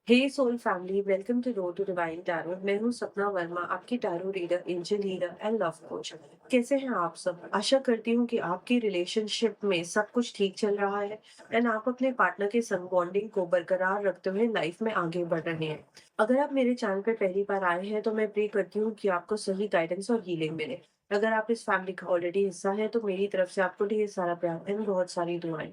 Hey soul family, welcome to road to divine tarot. मैं हूँ सपना वर्मा, आपकी tarot reader, angel healer and love coach. कैसे हैं आप सब? आशा करती हूँ कि आपकी रिलेशनशिप में सब कुछ ठीक चल रहा है एंड आप अपने पार्टनर के संग बॉन्डिंग को बरकरार रखते हुए लाइफ में आगे बढ़ रहे हैं। अगर आप मेरे चैनल पर पहली बार आए हैं तो मैं प्रे करती हूँ कि आपको सही गाइडेंस और हीलिंग मिले। अगर आप इस फैमिली का ऑलरेडी हिस्सा है तो मेरी तरफ से आपको ढेर सारा प्यार एंड बहुत सारी दुआएं।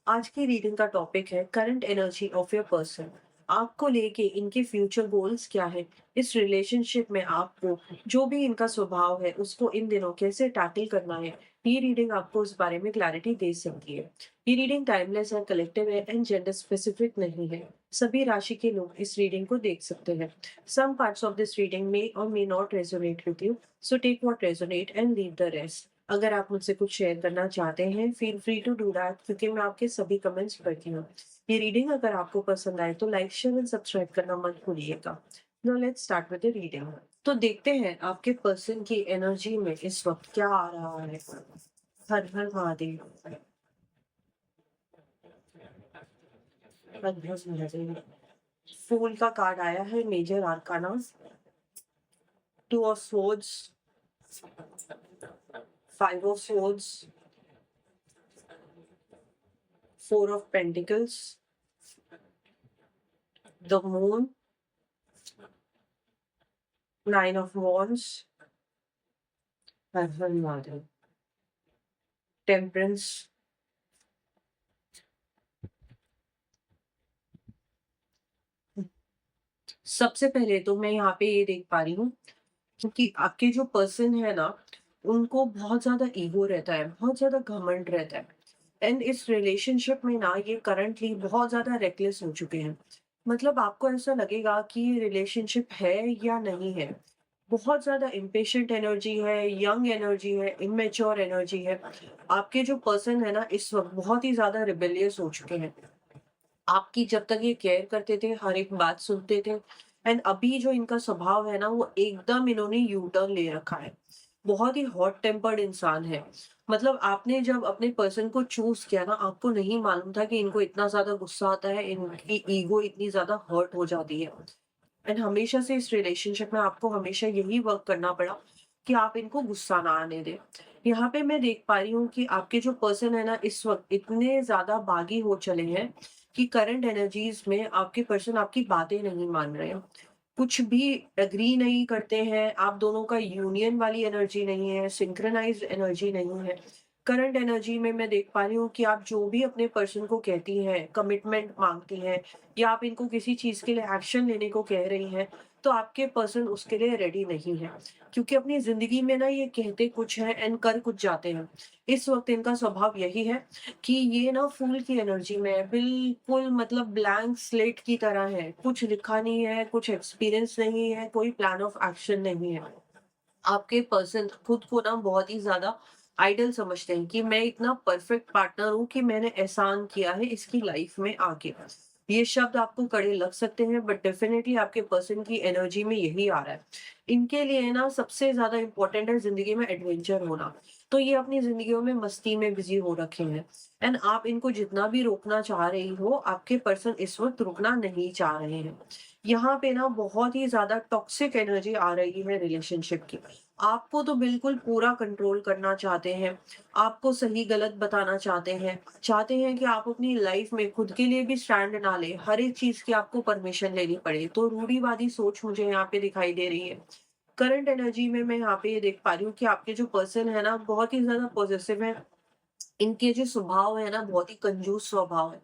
आज की रीडिंग का टॉपिक है current energy of your person. आपको लेके इनके फ्यूचर गोल्स क्या है, इस रिलेशनशिप में आपको जो भी इनका स्वभाव है उसको इन दिनों कैसे टैकल करना है। ये रीडिंग आपको उस बारे में क्लैरिटी दे सकती है। ये रीडिंग टाइमलेस है, कलेक्टिव है एंड जेंडर स्पेसिफिक नहीं है। सभी राशि के लोग इस रीडिंग को देख सकते हैं। Some parts of this reading may और may not resonate with you, so take what resonate and leave the rest. अगर आप मुझसे कुछ शेयर करना चाहते हैं, feel free to do that, क्योंकि मैं आपके सभी कमेंट्स पढ़ती हूँ। ये रीडिंग अगर आपको पसंद आए तो लाइक शेयर एंड सब्सक्राइब करना मत भूलिएगा। Now let's start with the reading. तो देखते हैं आपके पर्सन की एनर्जी में इस वक्त क्या आ रहा है। हर हर महादेव। हर हर महादेव। फूल का कार्ड आया है, major arcana. Two of swords, five of swords, four of pentacles, the moon, nine of wands. हर हर महादेव। टेम्परेंस। सबसे पहले तो मैं यहाँ पे ये देख पा रही हूँ कि आपके जो पर्सन है ना, उनको बहुत ज्यादा ईगो रहता है, बहुत ज्यादा घमंड रहता है। एंड इस रिलेशनशिप में ना ये करंटली बहुत ज्यादा रेकलेस हो चुके हैं। मतलब आपको ऐसा लगेगा कि रिलेशनशिप है या नहीं है। बहुत ज्यादा इम्पेशेंट एनर्जी है, यंग एनर्जी है, इमेच्योर एनर्जी है। आपके जो पर्सन है ना इस वक्त बहुत ही ज्यादा रिबेलियस हो चुके हैं। आपकी जब तक ये केयर करते थे, हर एक बात सुनते थे। एंड अभी जो इनका स्वभाव है ना, वो एकदम इन्होंने यू टर्न ले रखा है। बहुत ही हॉट टेम्पर्ड इंसान है। मतलब आपने जब अपने पर्सन को चूज किया ना, आपको नहीं मालूम था कि इनको इतना ज्यादा गुस्सा आता है, इनकी ईगो इतनी ज्यादा हर्ट हो जाती है। एंड हमेशा से इस रिलेशनशिप में आपको हमेशा यही वर्क करना पड़ा कि आप इनको गुस्सा ना आने दें। यहाँ पे मैं देख पा रही हूँ कि आपके जो पर्सन है ना इस वक्त इतने ज्यादा बागी हो चले हैं कि करंट एनर्जीज में आपके पर्सन आपकी बातें नहीं मान रहे हैं। कुछ भी एग्री नहीं करते हैं, आप दोनों का यूनियन वाली एनर्जी नहीं है, सिंक्रोनाइज्ड एनर्जी नहीं है। करंट एनर्जी में मैं देख पा रही हूँ कि आप जो भी अपने पर्सन को कहती हैं, कमिटमेंट मांगती हैं या आप इनको किसी चीज के लिए एक्शन लेने को कह रही हैं, तो आपके पर्सन उसके लिए रेडी नहीं है। क्योंकि अपनी जिंदगी में ना ये कहते कुछ है एंड कर कुछ जाते हैं। इस वक्त इनका स्वभाव यही है कि ये ना फूल की एनर्जी में है, बिल्कुल मतलब ब्लैंक स्लेट की तरह है। कुछ लिखा नहीं है, कुछ एक्सपीरियंस नहीं है, कोई प्लान ऑफ एक्शन नहीं है। आपके पर्सन खुद को ना बहुत ही ज्यादा आइडल समझते हैं कि मैं इतना परफेक्ट पार्टनर हूँ कि मैंने एहसान किया है इसकी लाइफ में आके। ये शब्द आपको कड़े लग सकते हैं बट डेफिनेटली आपके पर्सन की एनर्जी में यही आ रहा है। इनके लिए ना सबसे ज्यादा इंपॉर्टेंट है जिंदगी में एडवेंचर होना। तो ये अपनी जिंदगियों में मस्ती में बिजी हो रखे हैं। एंड आप इनको जितना भी रोकना चाह रही हो, आपके पर्सन इस वक्त रुकना नहीं चाह रहे हैं। यहाँ पे ना बहुत ही ज्यादा टॉक्सिक एनर्जी आ रही है रिलेशनशिप की। आपको तो बिल्कुल पूरा कंट्रोल करना चाहते हैं, आपको सही गलत बताना चाहते हैं कि आप अपनी लाइफ में खुद के लिए भी स्टैंड ना ले, हर एक चीज की आपको परमिशन लेनी पड़े। तो रूढ़िवादी सोच मुझे यहाँ पे दिखाई दे रही है। करंट एनर्जी में मैं यहाँ पे ये देख पा रही हूँ कि आपके जो पर्सन है ना बहुत ही ज्यादा पॉजिटिव है। इनके जो स्वभाव है ना बहुत ही कंजूस स्वभाव है।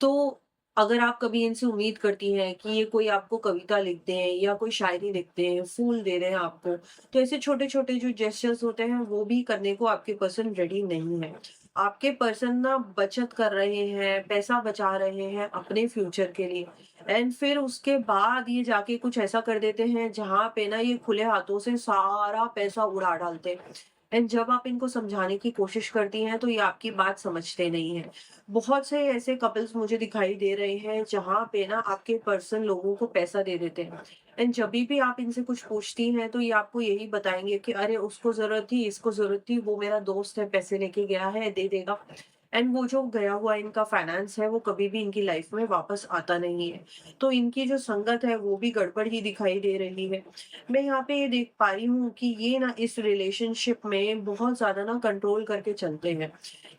तो अगर आप कभी इनसे उम्मीद करती हैं कि ये कोई आपको कविता लिख दें या कोई शायरी लिख दें, फूल दे रहे हैं आपको, तो ऐसे छोटे-छोटे जो जेस्चर्स होते हैं वो भी करने को आपके पर्सन रेडी नहीं है। आपके पर्सन ना बचत कर रहे हैं, पैसा बचा रहे हैं अपने फ्यूचर के लिए। एंड फिर उसके बाद ये जाके कुछ ऐसा कर देते हैं जहाँ पे ना ये खुले हाथों से सारा पैसा उड़ा डालते हैं। एंड जब आप इनको समझाने की कोशिश करती हैं तो ये आपकी बात समझते नहीं हैं। बहुत से ऐसे कपल्स मुझे दिखाई दे रहे हैं जहाँ पे ना आपके पर्सन लोगों को पैसा दे देते हैं। एंड जभी भी आप इनसे कुछ पूछती हैं तो ये आपको यही बताएँगे कि अरे उसको ज़रूरत थी, इसको ज़रूरत थी, वो मेरा दोस्त है, पैसे लेके गया है, दे देगा। एंड वो जो गया हुआ इनका फाइनेंस है वो कभी भी इनकी लाइफ में वापस आता नहीं है। तो इनकी जो संगत है वो भी गड़बड़ ही दिखाई दे रही है। मैं यहाँ पे ये देख पा रही हूँ कि ये ना इस रिलेशनशिप में बहुत ज़्यादा ना कंट्रोल करके चलते हैं।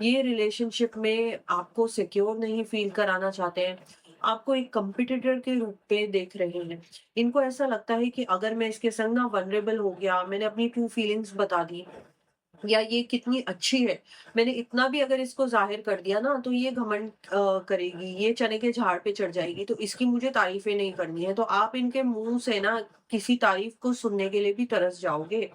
ये रिलेशनशिप में आपको सिक्योर नहीं फ़ील कराना चाहते हैं। आपको एक कॉम्पिटिटर के रूप में देख रहे हैं। इनको ऐसा लगता है कि अगर मैं इसके संग ना वल्नरेबल हो गया, मैंने अपनी ट्रू फीलिंग्स बता दी या ये कितनी अच्छी है, मैंने इतना भी अगर इसको ज़ाहिर कर दिया ना तो ये घमंड करेगी, ये चने के झाड़ पे चढ़ जाएगी, तो इसकी मुझे तारीफ़ें नहीं करनी है। तो आप इनके मुँह से ना किसी तारीफ़ को सुनने के लिए भी तरस जाओगे।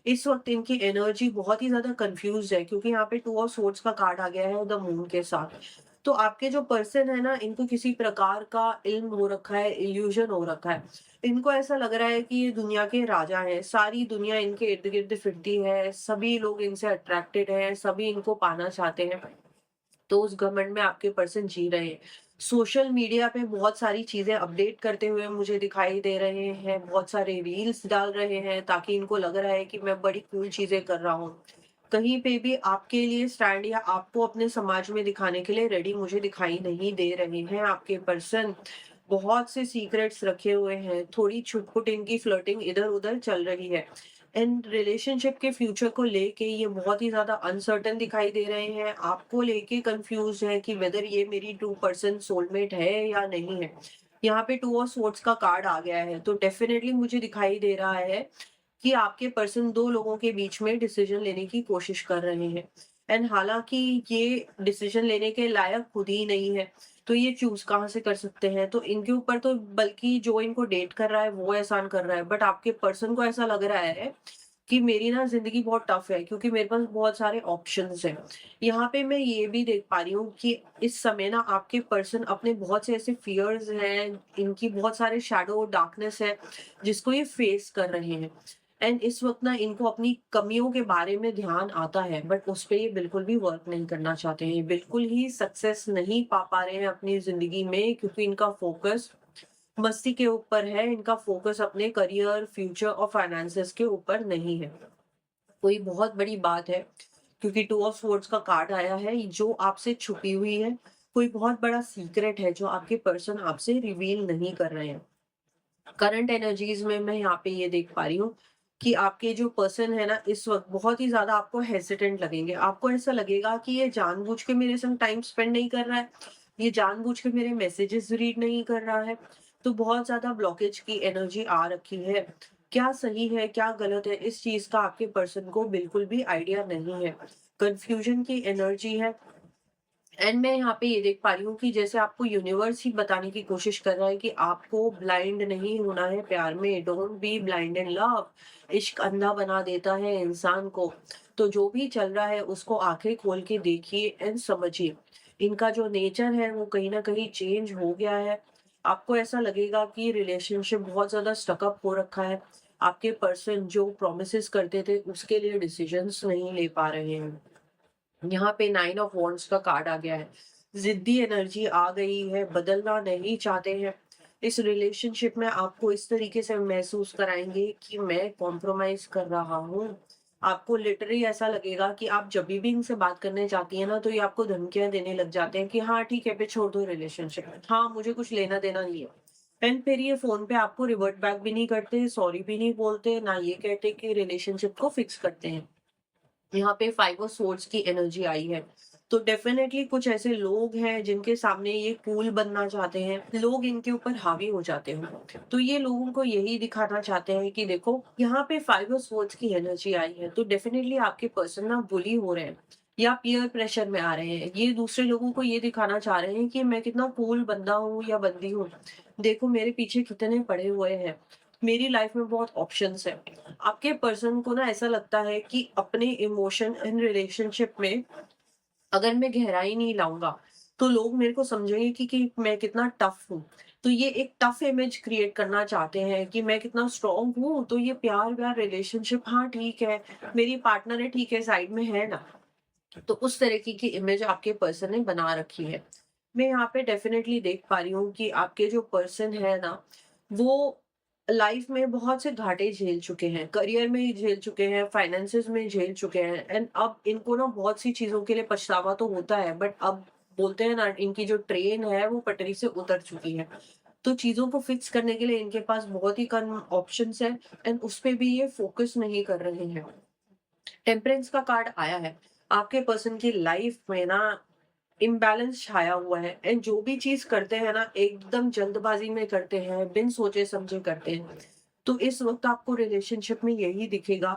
इस वक़्त इनकी एनर्जी बहुत ही ज़्यादा कन्फ्यूज़्ड है क्योंकि यहाँ पे टू ऑफ सोर्ड्स का कार्ड आ गया है द मून के साथ। तो आपके जो पर्सन है ना, इनको किसी प्रकार का इल्म हो रखा है, इल्यूज़न हो रखा है। इनको ऐसा लग रहा है कि ये दुनिया के राजा हैं, सारी दुनिया इनके इर्द-गिर्द फिरती है, सभी लोग इनसे अट्रैक्टेड हैं, सभी इनको पाना चाहते हैं। तो उस घमंड में आपके पर्सन जी रहे हैं। सोशल मीडिया पे बहुत सारी चीज़ें अपडेट करते हुए मुझे दिखाई दे रहे हैं, बहुत सारे रील्स डाल रहे हैं ताकि इनको लग रहा है कि मैं बड़ी कूल चीज़ें कर रहा हूँ। कहीं पे भी आपके लिए स्टैंड या आपको अपने समाज में दिखाने के लिए रेडी मुझे दिखाई नहीं दे रहे हैं आपके पर्सन। बहुत से सीक्रेट्स रखे हुए हैं, थोड़ी छुट-पुट इनकी फ्लर्टिंग इधर-उधर चल रही है। एंड रिलेशनशिप के फ्यूचर को लेके ये बहुत ही ज़्यादा अनसर्टेन दिखाई दे रहे हैं, आपको लेके कन्फ्यूज़्ड हैं कि वेदर ये मेरी ट्रू पर्सन सोलमेट है या नहीं है। यहाँ पे टू ऑफ सोर्ड्स का कार्ड आ गया है, तो डेफ़िनेटली मुझे दिखाई दे रहा है कि आपके पर्सन 2 लोगों के बीच में डिसीज़न लेने की कोशिश कर रहे हैं। एंड हालाँकि ये डिसीज़न लेने के लायक खुद ही नहीं है, तो ये चूज़ कहाँ से कर सकते हैं? तो इनके ऊपर तो बल्कि जो इनको डेट कर रहा है वो एहसान कर रहा है, बट आपके पर्सन को ऐसा लग रहा है कि मेरी ना ज़िंदगी बहुत टफ़ है क्योंकि मेरे पास बहुत सारे ऑप्शंस हैं। यहाँ पे मैं ये भी देख पा रही हूँ कि इस समय ना आपके पर्सन अपने बहुत से ऐसे फ़ियर्स हैं, इनकी बहुत सारे शैडो डार्कनेस है, जिसको ये फ़ेस कर रहे हैं। एंड इस वक़्त ना इनको अपनी कमियों के बारे में ध्यान आता है, बट उस पे ये बिल्कुल भी वर्क नहीं करना चाहते हैं। ये बिल्कुल ही सक्सेस नहीं पा रहे हैं अपनी ज़िंदगी में क्योंकि इनका फ़ोकस मस्ती के ऊपर है, इनका फ़ोकस अपने करियर, फ्यूचर और फाइनेंसेस के ऊपर नहीं है। कोई बहुत बड़ी बात है क्योंकि टू ऑफ स्वॉर्ड्स का कार्ड आया है जो आपसे छुपी हुई है। कोई बहुत बड़ा सीक्रेट है जो आपके पर्सन आपसे रिवील नहीं कर रहे हैं। करंट एनर्जीज में मैं यहाँ पे ये देख पा रही हूँ कि आपके जो पर्सन है ना इस वक्त बहुत ही ज्यादा आपको हेसिटेंट लगेंगे। आपको ऐसा लगेगा कि ये जानबूझ के मेरे संग टाइम स्पेंड नहीं कर रहा है, ये जानबूझ के मेरे मैसेजेस रीड नहीं कर रहा है। तो बहुत ज्यादा ब्लॉकेज की एनर्जी आ रखी है। क्या सही है क्या गलत है इस चीज का आपके पर्सन को बिल्कुल भी आइडिया नहीं है। कंफ्यूजन की एनर्जी है। एंड मैं यहाँ पे ये देख पा रही हूँ कि जैसे आपको यूनिवर्स ही बताने की कोशिश कर रहा है कि आपको ब्लाइंड नहीं होना है प्यार में, don't be blind in love. इश्क अंधा बना देता है इंसान को। तो जो भी चल रहा है उसको आंखें खोल के देखिए एंड समझिए। इनका जो नेचर है वो कहीं ना कहीं चेंज हो गया है। आपको ऐसा लगेगा कि रिलेशनशिप बहुत ज्यादा स्टकअप हो रखा है। आपके पर्सन जो प्रोमिस करते थे उसके लिए डिसीजंस नहीं ले पा रहे हैं। यहाँ पे 9 ऑफ वॉन्ड्स का कार्ड आ गया है। ज़िद्दी एनर्जी आ गई है, बदलना नहीं चाहते हैं। इस रिलेशनशिप में आपको इस तरीके से महसूस कराएँगे कि मैं कॉम्प्रोमाइज़ कर रहा हूँ। आपको लिटरली ऐसा लगेगा कि आप जभी भी इनसे बात करने जाती हैं ना, तो ये आपको धमकियाँ देने लग जाते हैं कि हाँ, ठीक है, फिर छोड़ दो रिलेशनशिप। हाँ, मुझे कुछ लेना-देना नहीं है। एंड फिर ये फ़ोन पे आपको रिवर्ट बैक भी नहीं करते, सॉरी भी नहीं बोलते, ना ये कहते कि रिलेशनशिप को फिक्स करते हैं। यहाँ पे 5 ऑफ सोर्ड्स की एनर्जी आई है। तो डेफिनेटली कुछ ऐसे लोग हैं जिनके सामने ये कूल बनना चाहते हैं, लोग इनके ऊपर हावी हो जाते हैं। तो ये लोगों को यही दिखाना चाहते हैं कि देखो यहाँ पे 5 ऑफ सोर्ड्स की एनर्जी आई है, तो डेफिनेटली आपके पर्सन ना बुली हो रहे हैं या पीयर प्रेशर में आ रहे हैं। ये दूसरे लोगों को ये दिखाना चाह रहे हैं कि मैं कितना कूल बंदा हूँ या बंदी हूँ। देखो मेरे पीछे कितने पड़े हुए हैं। मेरी लाइफ में बहुत ऑप्शंस हैं। आपके पर्सन को ना ऐसा लगता है कि अपने इमोशन एंड रिलेशनशिप में अगर मैं गहराई नहीं लाऊंगा तो लोग मेरे को समझेंगे कि मैं कितना टफ हूँ। तो ये एक टफ इमेज क्रिएट करना चाहते हैं कि मैं कितना स्ट्रांग हूँ, तो ये प्यार व्यार रिलेशनशिप हाँ ठीक है, मेरी पार्टनर है ठीक है, साइड में है ना। तो उस तरीके की इमेज आपके पर्सन ने बना रखी है। मैं यहाँ पे डेफिनेटली देख पा रही हूँ कि आपके जो पर्सन है ना वो लाइफ में बहुत से घाटे झेल चुके हैं, करियर में ही झेल चुके हैं, फाइनेंसेस में झेल चुके हैं, एंड अब इनको ना बहुत सी चीज़ों के लिए पछतावा तो होता है, बट अब बोलते हैं ना, इनकी जो ट्रेन है वो पटरी से उतर चुकी है। तो चीज़ों को फिक्स करने के लिए इनके पास बहुत ही कम ऑप्शंस हैं, एंड उस पे भी ये फोकस नहीं कर रहे हैं। टेम्परेंस का कार्ड आया है। आपके पर्सन की लाइफ में ना इम्बैलेंस छाया हुआ है, एंड जो भी चीज़ करते हैं ना एकदम जल्दबाजी में करते हैं, बिन सोचे समझे करते हैं। तो इस वक़्त आपको रिलेशनशिप में यही दिखेगा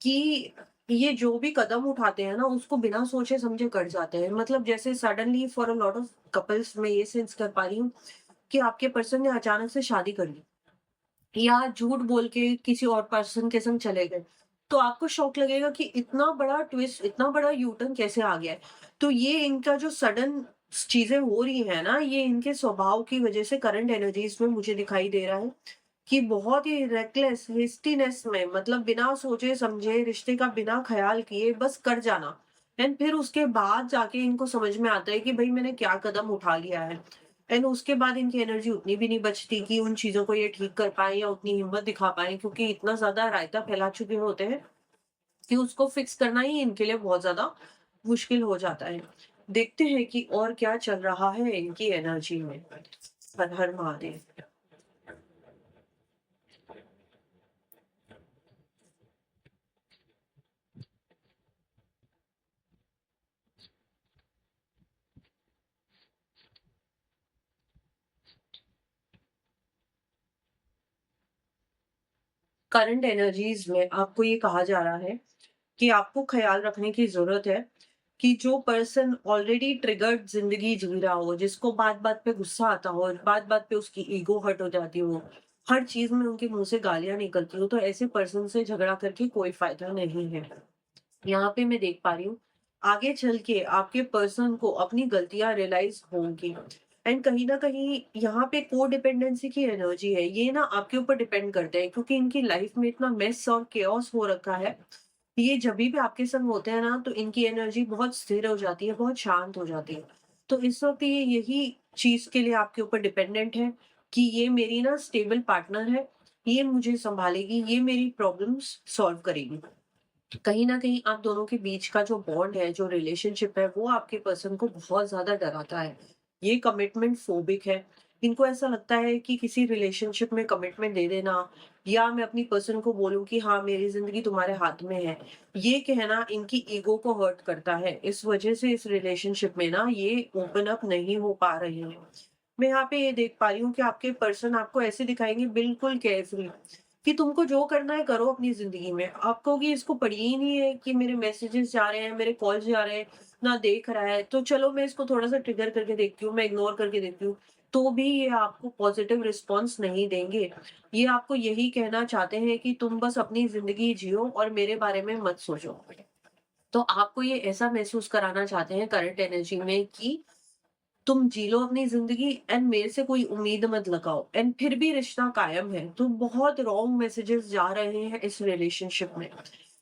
कि ये जो भी कदम उठाते हैं ना उसको बिना सोचे समझे कर जाते हैं। मतलब जैसे suddenly for a lot of couples मैं ये सेंस कर पा रही हूँ कि आपके पर्सन ने अचानक से शादी कर ली। या झूठ बोल के किसी और पर्सन के संग चले गए, तो आपको शॉक लगेगा कि इतना बड़ा ट्विस्ट, इतना बड़ा यू टर्न कैसे आ गया है। तो ये इनका जो सडन चीज़ें हो रही हैं ना, ये इनके स्वभाव की वज़ह से करंट एनर्जीज़ में मुझे दिखाई दे रहा है कि बहुत ही रेकलेस, हेस्टीनेस में, मतलब बिना सोचे-समझे, रिश्ते का बिना ख़्याल किए बस कर जाना। एंड फिर उसके बाद जाके इनको समझ में आता है कि भई मैंने क्या कदम उठा लिया है। एंड उसके बाद इनकी एनर्जी उतनी भी नहीं बचती कि उन चीज़ों को ये ठीक कर पाएँ या उतनी हिम्मत दिखा पाएँ, क्योंकि इतना ज़्यादा रायता फैला चुके होते हैं कि उसको फिक्स करना ही इनके लिए बहुत ज़्यादा मुश्किल हो जाता है। देखते हैं कि और क्या चल रहा है इनकी एनर्जी में। हर हर महादेव। करंट एनर्जीज में आपको ये कहा जा रहा है कि आपको ख्याल रखने की ज़रूरत है कि जो पर्सन ऑलरेडी ट्रिगर्ड ज़िंदगी जी रहा हो, जिसको बात-बात पे गुस्सा आता हो, बात-बात पे उसकी ईगो हर्ट हो जाती हो, हर चीज़ में उनके मुँह से गालियाँ निकलती हो, तो ऐसे पर्सन से झगड़ा करके कोई फ़ायदा नहीं है। यहाँ पे मैं देख पा रही हूँ, आगे चल के आपके पर्सन को अपनी गलतियाँ रियलाइज़ होंगी, एंड कहीं न कहीं यहाँ पे कोडिपेंडेंसी की एनर्जी है। ये ना आपके ऊपर डिपेंड करते हैं, क्योंकि इनकी लाइफ़ में इतना मेस और chaos हो रखा है। ये जभी भी आपके संग होते हैं ना, तो इनकी एनर्जी बहुत स्थिर हो जाती है, बहुत शांत हो जाती है। तो इस वक़्त ये यही चीज़ के लिए आपके ऊपर डिपेंडेंट है कि ये मेरी ना स्टेबल पार्टनर है, ये मुझे सँभालेगी, ये मेरी प्रॉब्लम्स सॉल्व करेगी। कहीं न कहीं आप दोनों के बीच का जो बॉन्ड है, जो रिलेशनशिप है, वो आपके पर्सन को बहुत ज़्यादा डराता है। ये कमिटमेंट फोबिक है। इनको ऐसा लगता है कि किसी रिलेशनशिप में कमिटमेंट दे देना, या मैं अपनी पर्सन को बोलूँ कि हाँ, मेरी ज़िंदगी तुम्हारे हाथ में है, ये कहना इनकी ईगो को हर्ट करता है। इस वजह से इस रिलेशनशिप में ना ये ओपन अप नहीं हो पा रहे हैं। मैं यहाँ पे ये देख पा रही हूँ कि आपके पर्सन आपको ऐसे दिखाएँगे बिल्कुल केयरफ्री, कि तुमको जो करना है करो अपनी ज़िंदगी में। आप कहोगे इसको पड़ी ही नहीं है कि मेरे मैसेजेस जा रहे हैं, मेरे कॉल्स जा रहे हैं, ना देख रहा है, तो चलो मैं इसको थोड़ा-सा ट्रिगर करके देखती हूँ, मैं इग्नोर करके देखती हूँ। तो भी ये आपको पॉज़िटिव रिस्पॉन्स नहीं देंगे। ये आपको यही कहना चाहते हैं कि तुम बस अपनी ज़िंदगी जियो और मेरे बारे में मत सोचो। तो आपको ये ऐसा महसूस कराना चाहते हैं करंट एनर्जी में कि तुम जी लो अपनी ज़िंदगी एंड मेरे से कोई उम्मीद मत लगाओ, एंड फिर भी रिश्ता कायम है। तो बहुत रॉन्ग मैसेजेस जा रहे हैं इस रिलेशनशिप में।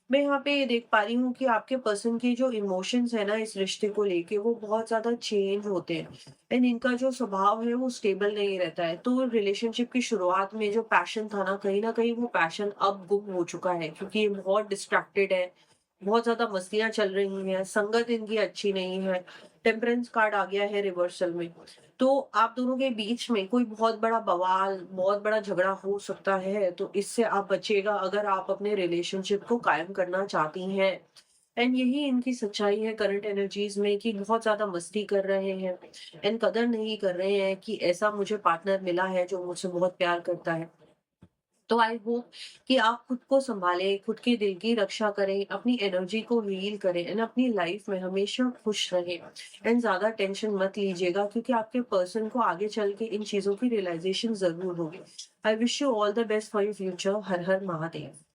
मैं यहाँ पे ये देख पा रही हूँ कि आपके पर्सन के जो इमोशंस है ना इस रिश्ते को लेके, वो बहुत ज़्यादा चेंज होते हैं, एंड इनका जो स्वभाव है वो स्टेबल नहीं रहता है। तो रिलेशनशिप की शुरुआत में जो पैशन था ना, कहीं न कहीं वो पैशन अब गुम हो चुका है, क्योंकि ये बहुत डिस्ट्रैक्टेड है, बहुत ज़्यादा मस्तियाँ चल रही हैं, संगत इनकी अच्छी नहीं है। टेम्परेंस कार्ड आ गया है रिवर्सल में। तो आप दोनों के बीच में कोई बहुत बड़ा बवाल, बहुत बड़ा झगड़ा हो सकता है, तो इससे आप बचिएगा अगर आप अपने रिलेशनशिप को कायम करना चाहती हैं। एंड यही इनकी सच्चाई है करंट एनर्जीज़ में, कि बहुत ज़्यादा मस्ती कर रहे हैं, एंड कदर नहीं कर रहे हैं कि ऐसा मुझे पार्टनर मिला है जो मुझसे बहुत प्यार करता है। तो आई होप कि आप खुद को सँभालें, खुद के दिल की रक्षा करें, अपनी एनर्जी को हील करें, एंड अपनी लाइफ में हमेशा खुश रहें, एंड ज़्यादा टेंशन मत लीजिएगा, क्योंकि आपके पर्सन को आगे चल के इन चीज़ों की रियलाइज़ेशन ज़रूर होगी। I wish you all the best for your future. हर हर महादेव।